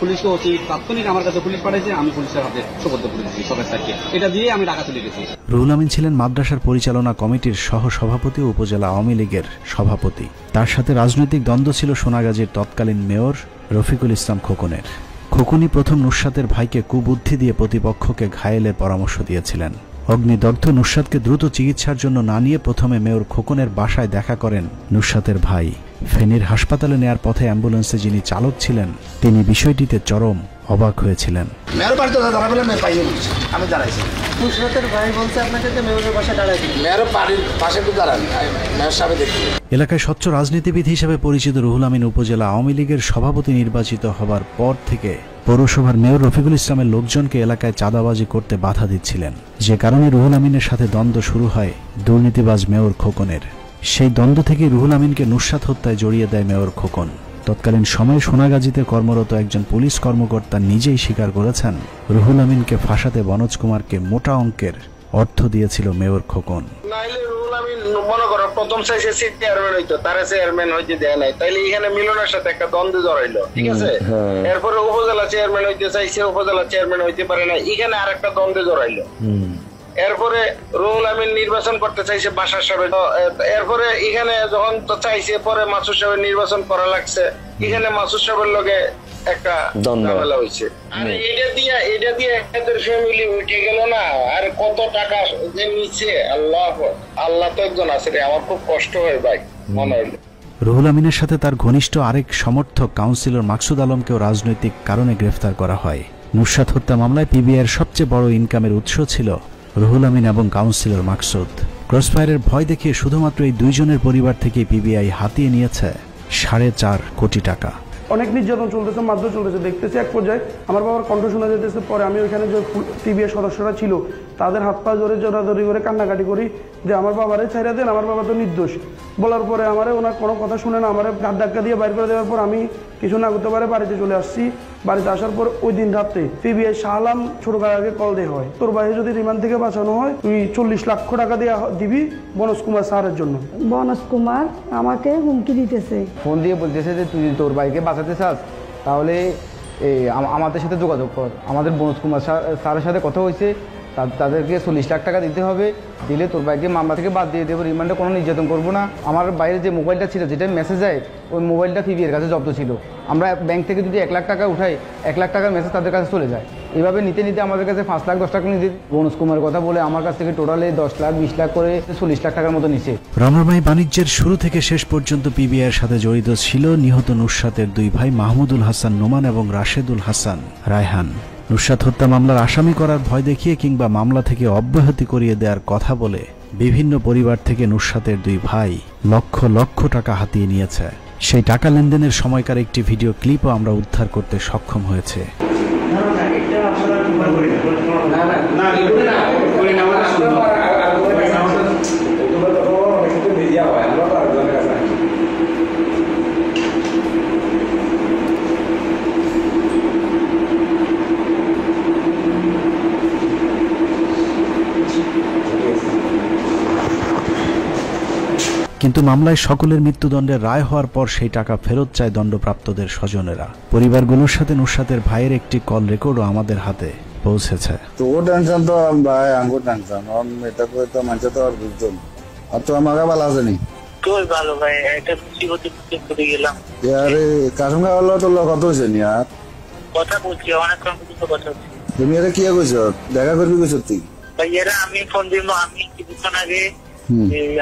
পুলিশকে ওসি তাৎক্ষণিক আমার কাছে পুলিশ পাঠাইছে, আমি পুলিশের হাতে সুপর্দ করে দিয়েছি সবাই স্যারকে। এটা দিয়ে আমি ঢাকা চলে গেছি। রুহুল আমিন ছিলেন মাদ্রাসার পরিচালনা কমিটির সহ সভাপতি ও উপজেলা আওয়ামী লীগের সভাপতি। তার সাথে রাজনৈতিক দ্বন্দ্ব ছিল সোনাগাজীর তৎকালীন মেয়র রফিকুল ইসলাম খোকনের। খোকনই প্রথম নুসরাতের ভাইকে কুবুদ্ধি দিয়ে প্রতিপক্ষকে ঘায়েলের পরামর্শ দিয়েছিলেন। অগ্নিদগ্ধ নুসরাতকে দ্রুত চিকিৎসার জন্য না নিয়ে প্রথমে মেয়র খোকনের বাসায় দেখা করেন নুসরাতের ভাই। ফেনীর হাসপাতালে নেয়ার পথে অ্যাম্বুলেন্সে যিনি চালক ছিলেন তিনি বিষয়টিতে চরম অবাক হয়েছিলেন। এলাকায় স্বচ্ছ রাজনীতিবিদ হিসেবে পরিচিত রুহুল আমিন উপজেলা আওয়ামী লীগের সভাপতি নির্বাচিত হবার পর থেকে পৌরসভার মেয়র রফিকুল ইসলামের লোকজনকে এলাকায় চাঁদাবাজি করতে বাধা দিচ্ছিলেন, যে কারণে রুহুল আমিনের সাথে দ্বন্দ্ব শুরু হয় দুর্নীতিবাজ মেয়র খোকনের। সেই দ্বন্দ্ব থেকে রুহুল আমিনকে নুসরাত হত্যায় জড়িয়ে দেয় মেয়র খোকন। তৎকালীন সময়ে সোনাগাজীতে কর্মরত একজন পুলিশ কর্মকর্তা নিজেই স্বীকার করেছেন রুহুল আমিনকে ফাঁসাতে বনোজ কুমারকে মোটা অঙ্কের অর্থ দিয়েছিল মেয়র খোকন। মনে করো প্রথম চাইছে চেয়ারম্যান হইতো, তারা চেয়ারম্যান হইতে দেয় নাই, তাইলে এখানে মিলনের সাথে একটা দ্বন্দ্ব জড়াইলো, ঠিক আছে। এরপরে উপজেলা চেয়ারম্যান হইতে চাইছে, উপজেলা চেয়ারম্যান হইতে পারে না, এখানে আর একটা দ্বন্দ্ব জড়াইলো। এরপরে রুহুল আমিন নির্বাচন করতে চাইছে বাসার সাহেব, এরপরে এখানে যখন তো চাইছে পরে মাসুদ সাহেবের নির্বাচন করা লাগছে, এখানে মাসুদ সাহেবের লগে একটা ঝামেলা হয়েছে। আর এটা দিয়ে এদের ফ্যামিলি উঠে গেল না, আর কত টাকা যে নিচ্ছে, আল্লাহ তো একজন আছে রে, আমার খুব কষ্ট হয় ভাই মনে হইলো। রুহুল আমিনের সাথে তার ঘনিষ্ঠ আরেক সমর্থক কাউন্সিলর মাকসুদ আলমকেও রাজনৈতিক কারণে গ্রেফতার করা হয়। নুসরাত হত্যা মামলায় পিবিআইয়ের সবচেয়ে বড় ইনকামের উৎস ছিল রুহুল আমিন এবং কাউন্সিলর মাকসুদ। ক্রসফায়ারের ভয় দেখিয়ে শুধুমাত্র এই দুইজনের পরিবার থেকে পিবিআই হাতিয়ে নিয়েছে 4.5 কোটি টাকা। অনেক নির্যাতন চলতেছে, মারধর চলতেছে দেখতেছি। এক পর্যায়ে আমার বাবার কণ্ঠ শোনা যেতেছে। পরে আমি ওইখানে যে পিবিআই সদস্যরা ছিল তাদের হাত পা জোরে জোরাজোরি করে কান্নাকাটি করি যে আমার বাবারে ছাইরা দেন, আমার বাবা তো নির্দোষ। বলার পরে আমারে ওনার কোনো কথা শুনে না, আমার ঘাট ধাক্কা দিয়ে বাইর করে দেওয়ার পর আমি কিছু না করতে পারে বাড়িতে চলে আসছি। বাড়িতে আসার পর ওই দিন রাত্রে পিবিআই শাহ আলম ছোট কাকাকে কল দেওয়া হয়, তোর ভাই যদি রিমান্ড থেকে বাঁচানো হয় তুই 40 লাখ টাকা দিয়ে দিবি বনজ কুমার স্যারের জন্য। বনজ কুমার আমাকে হুমকি দিতেছে, ফোন দিয়ে বলতেছে যে তুই তোর ভাইকে বাঁচাতে চাস তাহলে আমাদের সাথে যোগাযোগ কর। আমাদের বনজ কুমার স্যারের সাথে কথা হয়েছে, তাদেরকে 40 লাখ টাকা দিতে হবে, দিলে তোর ভাইকে মামলা থেকে বাদ দিয়ে দেবো, রিমান্ডে কোনো নির্যাতন করবো না। আমার বাইরে যে মোবাইলটা ছিল যেটা মেসেজ যায় ওই মোবাইলটা পিবিআইয়ের কাছে জব্দ ছিল। আমরা ব্যাংক থেকে যদি 1 লাখ টাকা উঠাই 1 লাখ টাকার মেসেজ তাদের কাছে চলে যায়। এইভাবে নিতে নিতে আমাদের কাছে 5 লাখ 10 টাকা নিতে বনজ কুমারের কথা বলে আমার কাছ থেকে টোটালে 10 লাখ 20 লাখ করে 40 লাখ টাকার মতো নিচ্ছে। রমরমাই বাণিজ্যের শুরু থেকে শেষ পর্যন্ত পিবিআইয়ের সাথে জড়িত ছিল নিহত নুসরাতের 2 ভাই মাহমুদুল হাসান নোমান এবং রাশেদুল হাসান রায়হান। নুসরাত হত্যা মামলার আসামি করার ভয় দেখিয়ে কিংবা মামলা থেকে অব্যাহতি করিয়ে দেওয়ার কথা বলে বিভিন্ন পরিবার থেকে নুসরাতের 2 ভাই লক্ষ লক্ষ টাকা হাতিয়ে নিয়েছে। সেই টাকা লেনদেনের সময়কার একটি ভিডিও ক্লিপও আমরা উদ্ধার করতে সক্ষম হয়েছে। কিন্তু মামলায় সকলের মৃত্যুদণ্ডের রায় হওয়ার পর সেই টাকা ফেরত চায় দণ্ডপ্রাপ্তদের স্বজনেরা। পরিবারগুলোর সাথে নুসরাতের ভাইয়ের একটি কল রেকর্ডও আমাদের হাতে পৌঁছেছে। তো টেনশন তো ভাই আঙ্গুর টেনশন এটা করে তো মানুষ তো আর বুঝতো না। আর তো আমাকে ভালো আছে নি তুই ভালো ভাই এটা মুসিবতে পড়ে গেলাম। আরে কারণ হলো তো কত হয়েছে নি আর কথা বলছি অনেকক্ষণ পর্যন্ত কথা বলছি। তুমি এটা কি কইছো দেখা করবি কইছো তুই ভাই এরা আমি ফোন দিলাম আমি কিছুক্ষণ আগে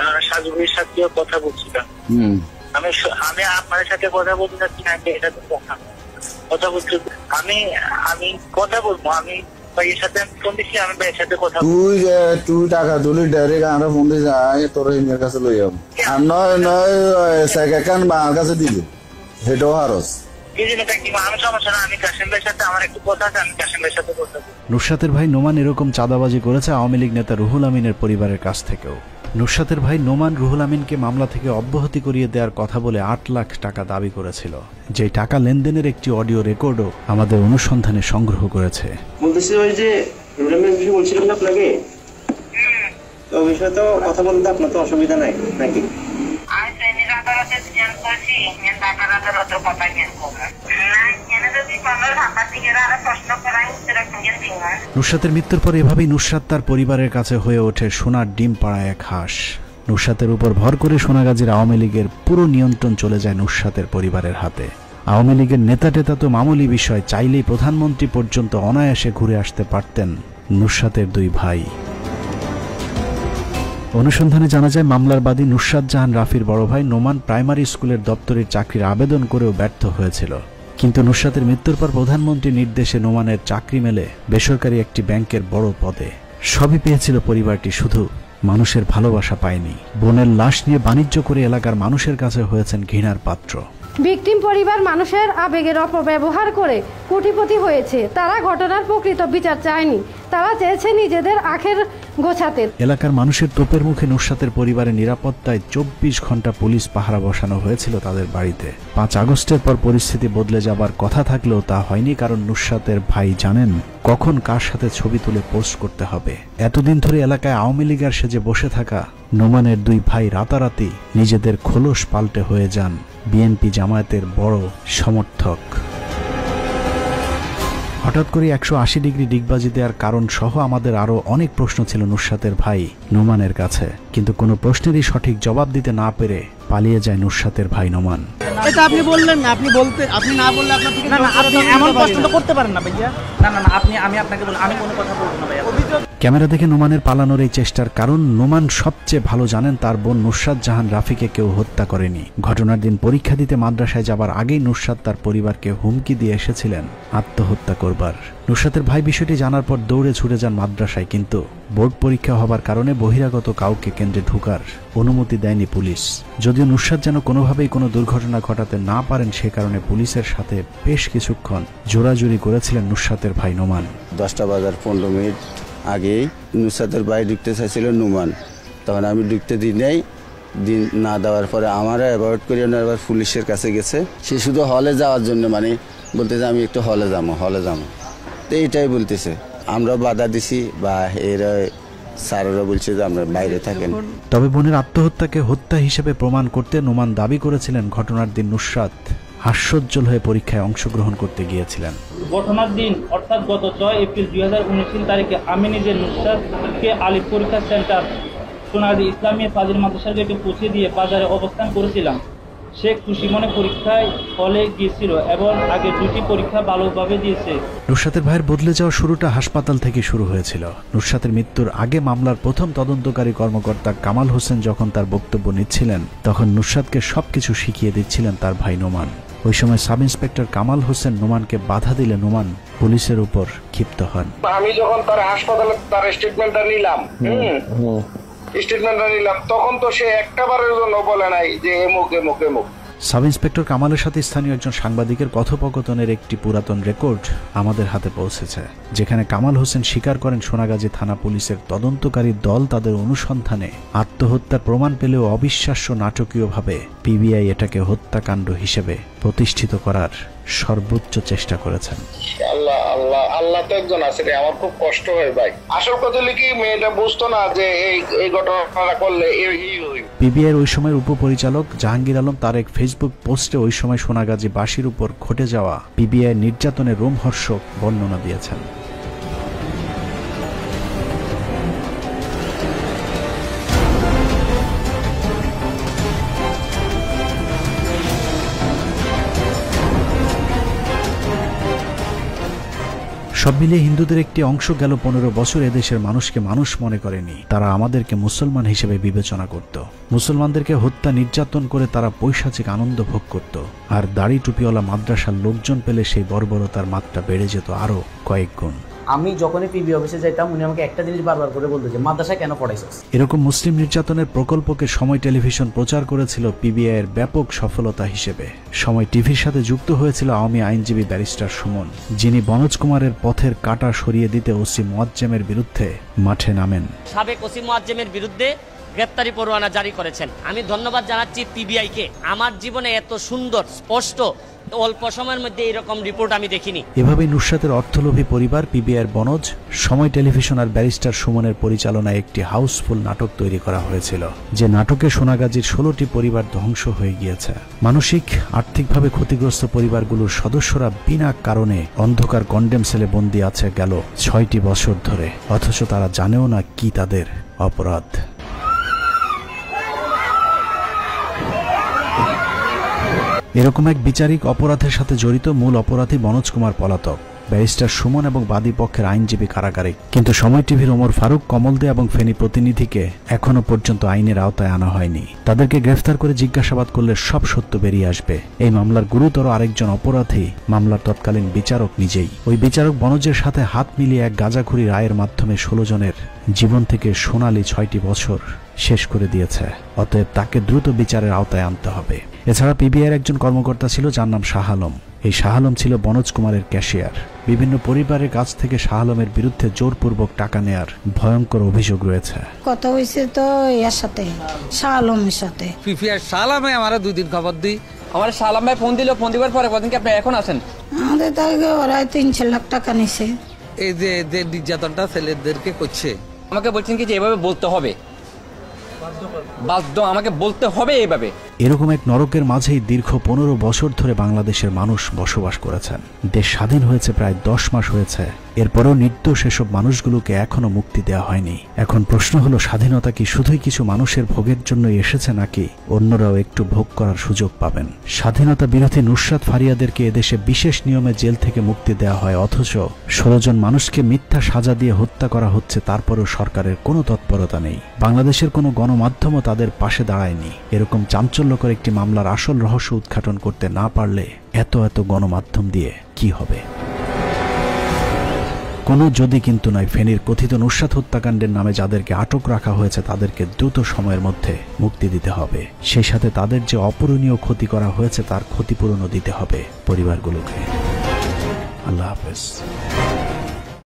আমার সাজুবের সাথে কথা বলছিলাম। আমি আপনার সাথে কথা বলতে চাচ্ছি না, এটা তো কথা বলছি আমি কথা বলবো। আমি ভাইয়ের সাথে ফোন দিচ্ছি, আমি ভাইয়ের সাথে কথা তুই টাকা তুলি ডাইরেক্ট আমরা ফোন দিয়ে যাই তোর ইমের কাছে লই যাবো আর নয় নয় সেকেন্ড আমার কাছে দিবি সেটাও হারস। নুসরাতের ভাই নোমান এরকম চাঁদাবাজি করেছে আওয়ামী লীগ নেতা রুহুল আমিনের পরিবারের কাছ থেকেও। নুসরাতের ভাই নোমান রুহুল আমিনকে মামলা থেকে অব্যাহতি করিয়ে দেওয়ার কথা বলে 8 লাখ টাকা দাবি করেছিল, যে টাকা লেনদেনের একটি অডিও রেকর্ডও আমাদের অনুসন্ধানে সংগ্রহ করেছে। বলতেছি ওই যে বিষয় বলছিলাম না আপনাকে, তো বিষয়ে তো কথা বলতে আপনার তো অসুবিধা নাই নাকি? নুসরাতের মৃত্যুর পর এভাবেই নুসরাত তার পরিবারের কাছে হয়ে ওঠে সোনার ডিম পাড়া এক হাঁস। নুসরাতের উপর ভর করে সোনাগাজীর আওয়ামী লীগের পুরো নিয়ন্ত্রণ চলে যায় নুসরাতের পরিবারের হাতে। আওয়ামী লীগের নেতা টেতা তো মামুলি বিষয়, চাইলেই প্রধানমন্ত্রী পর্যন্ত অনায়াসে ঘুরে আসতে পারতেন নুসরাতের 2 ভাই। অনুসন্ধানে জানা যায় মামলার বাদী নুসরাত জাহান রাফির বড় ভাই নোমান প্রাইমারি স্কুলের দপ্তরের চাকরির আবেদন করেও ব্যর্থ হয়েছিল, কিন্তু নুসরাতের মৃত্যুর পর প্রধানমন্ত্রীর নির্দেশে নোমানের চাকরি মেলে বেসরকারি একটি ব্যাংকের বড় পদে। সবই পেয়েছিল পরিবারটি, শুধু মানুষের ভালোবাসা পায়নি। বোনের লাশ নিয়ে বাণিজ্য করে এলাকার মানুষের কাছে হয়েছেন ঘৃণার পাত্র। ভিকটিম পরিবার মানুষের আবেগের অপব্যবহার করে কোটিপতি হয়েছে। তারা ঘটনার প্রকৃত বিচার চায়নি, তারা চেয়েছে নিজেদের আখের গোছাতে। এলাকার মানুষের তোপের মুখে নুসরাতের পরিবারের নিরাপত্তায় 24 ঘন্টা পুলিশ পাহারা বসানো হয়েছিল তাদের বাড়িতে। 5 আগস্টের পর পরিস্থিতি বদলে যাবার কথা থাকলেও তা হয়নি, কারণ নুসরাতের ভাই জানেন কখন কার সাথে ছবি তুলে পোস্ট করতে হবে। এতদিন ধরে এলাকায় আওয়ামী লীগার সেজে বসে থাকা নোমানের 2 ভাই রাতারাতি নিজেদের খোলস পাল্টে হয়ে যান বিএনপি জামায়াতের বড় সমর্থক। হঠাৎ করে 180 ডিগ্রি ডিগবাজি দেওয়ার কারণ সহ আমাদের আরো অনেক প্রশ্ন ছিল নুসরাতের ভাই নোমানের কাছে, কিন্তু কোনো প্রশ্নেরই সঠিক জবাব দিতে না পেরে পালিয়ে যায় নুসরাতের ভাই নোমান। এটা আপনি বললেন না, আপনি না বললে আপনার থেকে না আপনি এমন প্রশ্ন তো করতে পারেন না ভাইয়া। না আমি আপনাকে বললাম আমি কোনো কথা বলবো না ভাইয়া। ক্যামেরা দেখে নোমানের পালানোর এই চেষ্টার কারণ নোমান সবচেয়ে ভালো জানেন তার বোন নুসরাত জাহান রাফিকে কেউ হত্যা করেনি। ঘটনার দিন পরীক্ষা দিতে মাদ্রাসায় যাবার আগেই নুসরাত তার পরিবারকে হুমকি দিয়ে এসেছিলেন আত্মহত্যা করবার। নুসরাতের ভাই বিষয়টি জানার পর দৌড়ে ছুটে যান মাদ্রাসায়, কিন্তু বোর্ড পরীক্ষা হবার কারণে বহিরাগত কাউকে কেন্দ্রে ঢোকার অনুমতি দেয়নি পুলিশ। যদিও নুসরাত যেন কোনোভাবেই কোনো দুর্ঘটনা ঘটাতে না পারেন সে কারণে পুলিশের সাথে বেশ কিছুক্ষণ জোরাজুরি করেছিলেন নুসরাতের ভাই নোমান। 10টা বাজার 15 মিনিট আগেই নুসরাতের ভাই ঢুকতে চাইছিল নোমান, তখন আমি ঢুকতে দিই নাই। দিন না দেওয়ার পরে আমারও অ্যাভয়েড করে এবার পুলিশের কাছে গেছে। সে শুধু হলে যাওয়ার জন্য মানে বলতেছে আমি একটু হলে যাবো তো এইটাই বলতেছে। আমরা বাধা দিছি বা এরা স্যাররা বলছে যে আমরা বাইরে থাকেন। তবে বোনের আত্মহত্যাকে হত্যা হিসেবে প্রমাণ করতে নোমান দাবি করেছিলেন ঘটনার দিন নুসরাত হাস্যোজ্জ্বল হয়ে পরীক্ষায় অংশগ্রহণ করতে গিয়েছিলেন। ঘটনার দিন অর্থাৎ গত 6 এপ্রিল 2019 তারিখে আমি নিজে নুসরাতকে আলিফ পরীক্ষা সেন্টার সোনাগাজী ইসলামী ফাজিল মাদ্রাসার গেটে পৌঁছে দিয়ে বাজারে অবস্থান করেছিলাম। সে খুশি মনে পরীক্ষায় হলে গিয়েছিল এবং আগে 2টি পরীক্ষা ভালোভাবে দিয়েছে। নুসরাতের ভাইয়ের বদলে যাওয়ার শুরুটা হাসপাতাল থেকে শুরু হয়েছিল। নুসরাতের মৃত্যুর আগে মামলার প্রথম তদন্তকারী কর্মকর্তা কামাল হোসেন যখন তার বক্তব্য নিচ্ছিলেন তখন নুসরাতকে সবকিছু শিখিয়ে দিচ্ছিলেন তার ভাই নোমান। ওই সময় সাব ইন্সপেক্টর কামাল হোসেন নোমানকে বাধা দিলে নোমান পুলিশের উপর ক্ষিপ্ত হন। আমি যখন তার হাসপাতালে তার স্টেটমেন্টটা নিলাম তখন তো সে একটাবারের জন্য বলে নাই যে এমুক। সাব ইন্সপেক্টর কামালের সাথে স্থানীয় একজন সাংবাদিকের কথোপকথনের একটি পুরাতন রেকর্ড আমাদের হাতে পৌঁছেছে, যেখানে কামাল হোসেন স্বীকার করেন সোনাগাজী থানা পুলিশের তদন্তকারী দল তাদের অনুসন্ধানে আত্মহত্যার প্রমাণ পেলেও অবিশ্বাস্য নাটকীয়ভাবে পিবিআই এটাকে হত্যাকাণ্ড হিসেবে প্রতিষ্ঠিত করার সর্বোচ্চ চেষ্টা করেছেন। আল্লাহ তো একজন আছে রে, আমার খুব কষ্ট হয় ভাই। আসল কথা হলো কি মেয়েটা বুঝতো না যে এই ঘটনাটা করলে পিবিআইয়ের ওই সময়ের উপপরিচালক জাহাঙ্গীর আলম তার এক ফেসবুক পোস্টে ওই সময় সোনাগাজী বাসীর উপর ঘটে যাওয়া পিবিআই নির্যাতনের রোমহর্ষক বর্ণনা দিয়েছেন। সব মিলিয়ে হিন্দুদের একটি অংশ গেল 15 বছর এদেশের মানুষকে মানুষ মনে করেনি। তারা আমাদেরকে মুসলমান হিসেবে বিবেচনা করত। মুসলমানদেরকে হত্যা নির্যাতন করে তারা পৈশাচিক আনন্দ ভোগ করত। আর দাড়ি টুপিওয়ালা মাদ্রাসার লোকজন পেলে সেই বর্বরতার মাত্রা বেড়ে যেত আরো কয়েক গুণ। আমি যখনই পিবি অফিসে যাইতাম উনি আমাকে একটা জিনিস বারবার করে বলতো যে মাদ্রাসা কেন পড়াইছস। এরকম মুসলিম নির্যাতনের প্রকল্পকে সময় টেলিভিশন প্রচার করেছিল পিবিআইয়ের ব্যাপক সফলতা হিসেবে। সময় টিভির সাথে যুক্ত হয়েছিল আওয়ামী আইনজীবী ব্যারিস্টার সুমন, যিনি বনোজ কুমারের পথের কাঁটা সরিয়ে দিতে ওসি মুয়াজ্জেমের বিরুদ্ধে মাঠে নামেন। সাবেক ওসি মুয়াজ্জেমের বিরুদ্ধে গ্রেপ্তারি পরোয়ানা জারি করেছেন। আমি ধন্যবাদ জানাচ্ছি পিবিআইকে। আমার জীবনে এত সুন্দর স্পষ্ট অল্প সময়ের মধ্যে এরকম রিপোর্ট আমি দেখিনি। এভাবেই নুসরাতের অর্থলোভী পরিবার, পিবিআইয়ের বনজ, সময় টেলিভিশন আর ব্যারিস্টার সুমনের পরিচালনায় একটি হাউসফুল নাটক তৈরি করা হয়েছিল, যে নাটকে সোনাগাজীর 16টি পরিবার ধ্বংস হয়ে গিয়েছে। মানসিক আর্থিকভাবে ক্ষতিগ্রস্ত পরিবারগুলোর সদস্যরা বিনা কারণে অন্ধকার কন্ডেম সেলে বন্দী আছে গেল 6টি বছর ধরে, অথচ তারা জানেও না কি তাদের অপরাধ। এরকম এক বিচারিক অপরাধের সাথে জড়িত মূল অপরাধী মনোজ কুমার পলাতক, ব্যারিস্টার সুমন এবং বাদী পক্ষের আইনজীবী কারাগারে। কিন্তু সময় টিভির ওমর ফারুক, কমল দে এবং ফেনী প্রতিনিধিকে এখনো পর্যন্ত আইনের আওতায় আনা হয়নি। তাদেরকে গ্রেফতার করে জিজ্ঞাসাবাদ করলে সব সত্য বেরিয়ে আসবে। এই মামলার গুরুতর আরেকজন অপরাধী মামলার তৎকালীন বিচারক নিজেই। ওই বিচারক বনজের সাথে হাত মিলিয়ে এক গাঁজাখুরি রায়ের মাধ্যমে 16 জনের জীবন থেকে সোনালী 6টি বছর শেষ করে দিয়েছে। অতএব তাকে দ্রুত বিচারের আওতায় আনতে হবে। এছাড়া পিবিআইয়ের একজন কর্মকর্তা ছিল যার নাম শাহ আলম। এই শাহ আলম ছিল বনোজ কুমারের ক্যাশিয়ার। বিভিন্ন পরিবারের কাছ থেকে শাহ আলমের বিরুদ্ধে জোরপূর্বক টাকা নেয়ার ভয়ঙ্কর অভিযোগ রয়েছে। কথা হয়েছে তো এর সাথে শাহ আলমের সাথে। পিপিআর শাহ আলমে আমার 2 দিন খবর দিই। আমার শাহ আলম ভাই ফোন দিল, ফোন দিবার পরে কদিন কি আপনি এখন আছেন? আমাদের তাকে ওরা 3 লাখ টাকা নিছে। এই যে নির্যাতনটা ছেলেদেরকে করছে, আমাকে বলছেন কি যে এভাবে বলতে হবে, বাধ্য আমাকে বলতে হবে এইভাবে। এরকম এক নরকের মাঝেই দীর্ঘ 15 বছর ধরে বাংলাদেশের মানুষ বসবাস করেছেন। দেশ স্বাধীন হয়েছে প্রায় 10 মাস হয়েছে, এরপরেও নির্দোষ এসব মানুষগুলোকে এখনো মুক্তি দেওয়া হয়নি। এখন প্রশ্ন হলো, স্বাধীনতা কি শুধুই কিছু মানুষের ভোগের জন্যই এসেছে, নাকি অন্যরাও একটু ভোগ করার সুযোগ পাবেন? স্বাধীনতা বিরোধী নুসরাত ফারিয়াদেরকে এদেশে বিশেষ নিয়মে জেল থেকে মুক্তি দেওয়া হয়, অথচ 16 জন মানুষকে মিথ্যা সাজা দিয়ে হত্যা করা হচ্ছে। তারপরেও সরকারের কোনো তৎপরতা নেই। বাংলাদেশের কোনো গণমাধ্যমও তাদের পাশে দাঁড়ায়নি। এরকম চাঞ্চল্যকর একটি মামলার আসল রহস্য উদ্ঘাটন করতে না পারলে এত গণমাধ্যম দিয়ে কি হবে? কোনো যদি কিন্তু নয়। ফেনীর কথিত নুসরাত হত্যাকাণ্ডের নামে যাদেরকে আটক রাখা হয়েছে তাদেরকে দ্রুত সময়ের মধ্যে মুক্তি দিতে হবে। সেই সাথে তাদের যে অপূরণীয় ক্ষতি করা হয়েছে তার ক্ষতিপূরণও দিতে হবে পরিবারগুলোকে। আল্লাহ হাফেজ।